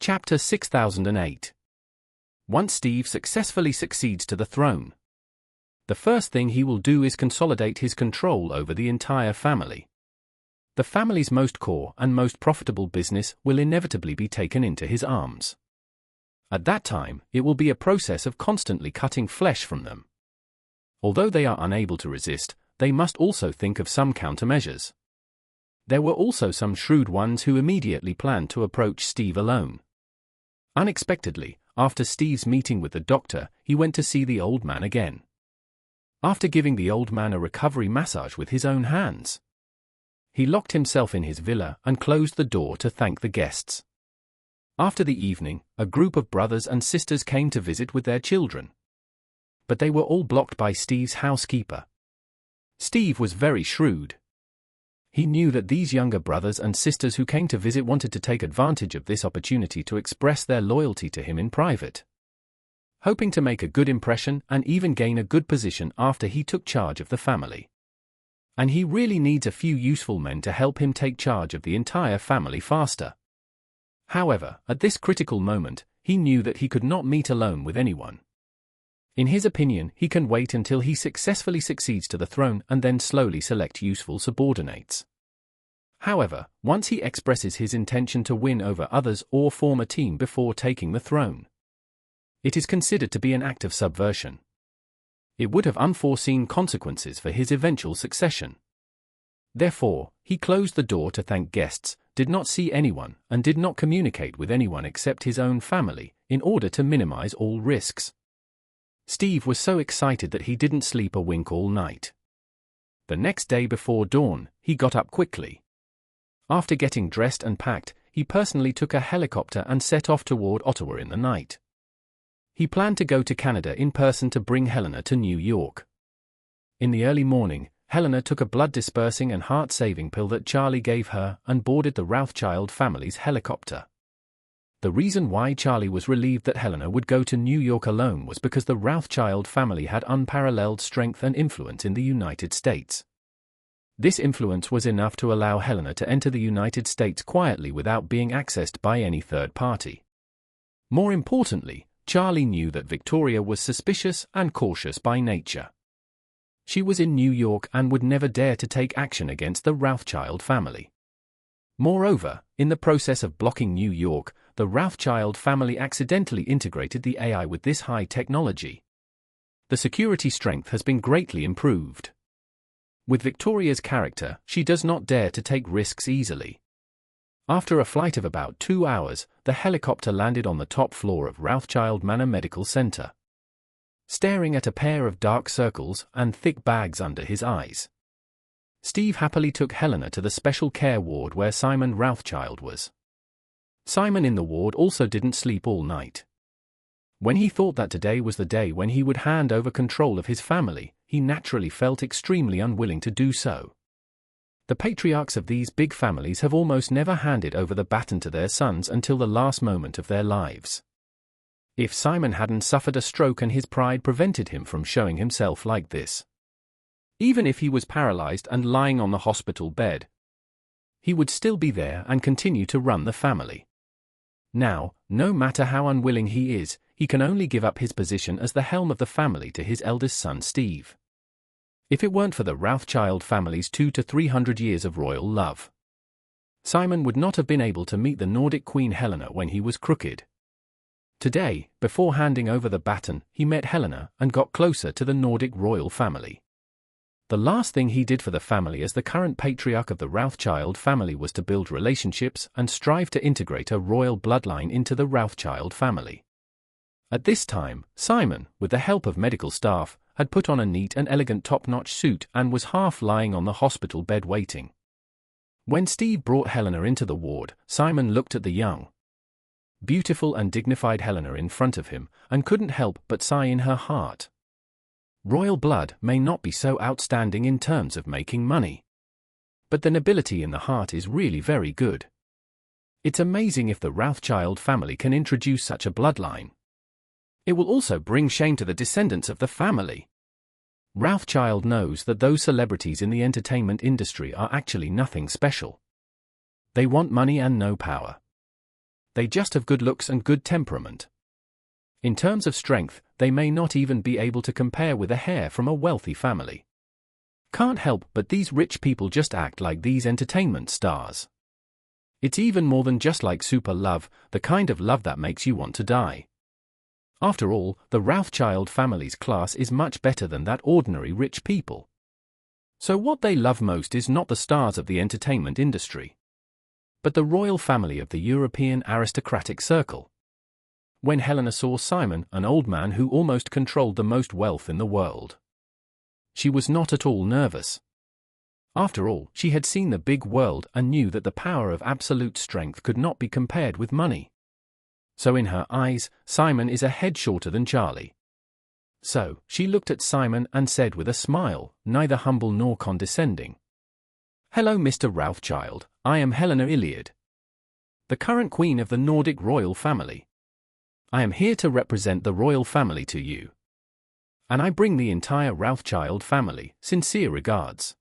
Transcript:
Chapter 6008. Once Steve successfully succeeds to the throne, the first thing he will do is consolidate his control over the entire family. The family's most core and most profitable business will inevitably be taken into his arms. At that time, it will be a process of constantly cutting flesh from them. Although they are unable to resist, they must also think of some countermeasures. There were also some shrewd ones who immediately planned to approach Steve alone. Unexpectedly, after Steve's meeting with the doctor, he went to see the old man again. After giving the old man a recovery massage with his own hands, he locked himself in his villa and closed the door to thank the guests. After the evening, a group of brothers and sisters came to visit with their children. But they were all blocked by Steve's housekeeper. Steve was very shrewd. He knew that these younger brothers and sisters who came to visit wanted to take advantage of this opportunity to express their loyalty to him in private, hoping to make a good impression and even gain a good position after he took charge of the family. And he really needs a few useful men to help him take charge of the entire family faster. However, at this critical moment, he knew that he could not meet alone with anyone. In his opinion, he can wait until he successfully succeeds to the throne and then slowly select useful subordinates. However, once he expresses his intention to win over others or form a team before taking the throne, it is considered to be an act of subversion. It would have unforeseen consequences for his eventual succession. Therefore, he closed the door to thank guests, did not see anyone, and did not communicate with anyone except his own family, in order to minimize all risks. Steve was so excited that he didn't sleep a wink all night. The next day before dawn, he got up quickly. After getting dressed and packed, he personally took a helicopter and set off toward Ottawa in the night. He planned to go to Canada in person to bring Helena to New York. In the early morning, Helena took a blood-dispersing and heart-saving pill that Charlie gave her and boarded the Rothschild family's helicopter. The reason why Charlie was relieved that Helena would go to New York alone was because the Rothschild family had unparalleled strength and influence in the United States. This influence was enough to allow Helena to enter the United States quietly without being accessed by any third party. More importantly, Charlie knew that Victoria was suspicious and cautious by nature. She was in New York and would never dare to take action against the Rothschild family. Moreover, in the process of blocking New York, the Rothschild family accidentally integrated the AI with this high technology. The security strength has been greatly improved. With Victoria's character, she does not dare to take risks easily. After a flight of about 2 hours, the helicopter landed on the top floor of Rothschild Manor Medical Center, staring at a pair of dark circles and thick bags under his eyes. Steve happily took Helena to the special care ward where Simon Rothschild was. Simon in the ward also didn't sleep all night. When he thought that today was the day when he would hand over control of his family, he naturally felt extremely unwilling to do so. The patriarchs of these big families have almost never handed over the baton to their sons until the last moment of their lives. If Simon hadn't suffered a stroke and his pride prevented him from showing himself like this, even if he was paralyzed and lying on the hospital bed, he would still be there and continue to run the family. Now, no matter how unwilling he is, he can only give up his position as the helm of the family to his eldest son Steve. If it weren't for the Rothschild family's 200 to 300 years of royal love, Simon would not have been able to meet the Nordic Queen Helena when he was crooked. Today, before handing over the baton, he met Helena and got closer to the Nordic royal family. The last thing he did for the family as the current patriarch of the Rothschild family was to build relationships and strive to integrate a royal bloodline into the Rothschild family. At this time, Simon, with the help of medical staff, had put on a neat and elegant top-notch suit and was half lying on the hospital bed waiting. When Steve brought Helena into the ward, Simon looked at the young, beautiful and dignified Helena in front of him and couldn't help but sigh in her heart. Royal blood may not be so outstanding in terms of making money, but the nobility in the heart is really very good. It's amazing if the Rothschild family can introduce such a bloodline. It will also bring shame to the descendants of the family. Rothschild knows that those celebrities in the entertainment industry are actually nothing special. They want money and no power. they just have good looks and good temperament. In terms of strength, they may not even be able to compare with a heir from a wealthy family. Can't help but these rich people just act like these entertainment stars. It's even more than just like super love, the kind of love that makes you want to die. After all, the Rothschild family's class is much better than that ordinary rich people. So what they love most is not the stars of the entertainment industry, but the royal family of the European aristocratic circle. When Helena saw Simon, an old man who almost controlled the most wealth in the world, she was not at all nervous. After all, she had seen the big world and knew that the power of absolute strength could not be compared with money. So in her eyes, Simon is a head shorter than Charlie. So, she looked at Simon and said with a smile, neither humble nor condescending, "Hello, Mr. Rothschild, I am Helena Iliad, the current queen of the Nordic royal family. I am here to represent the royal family to you. And I bring the entire Rothschild family sincere regards."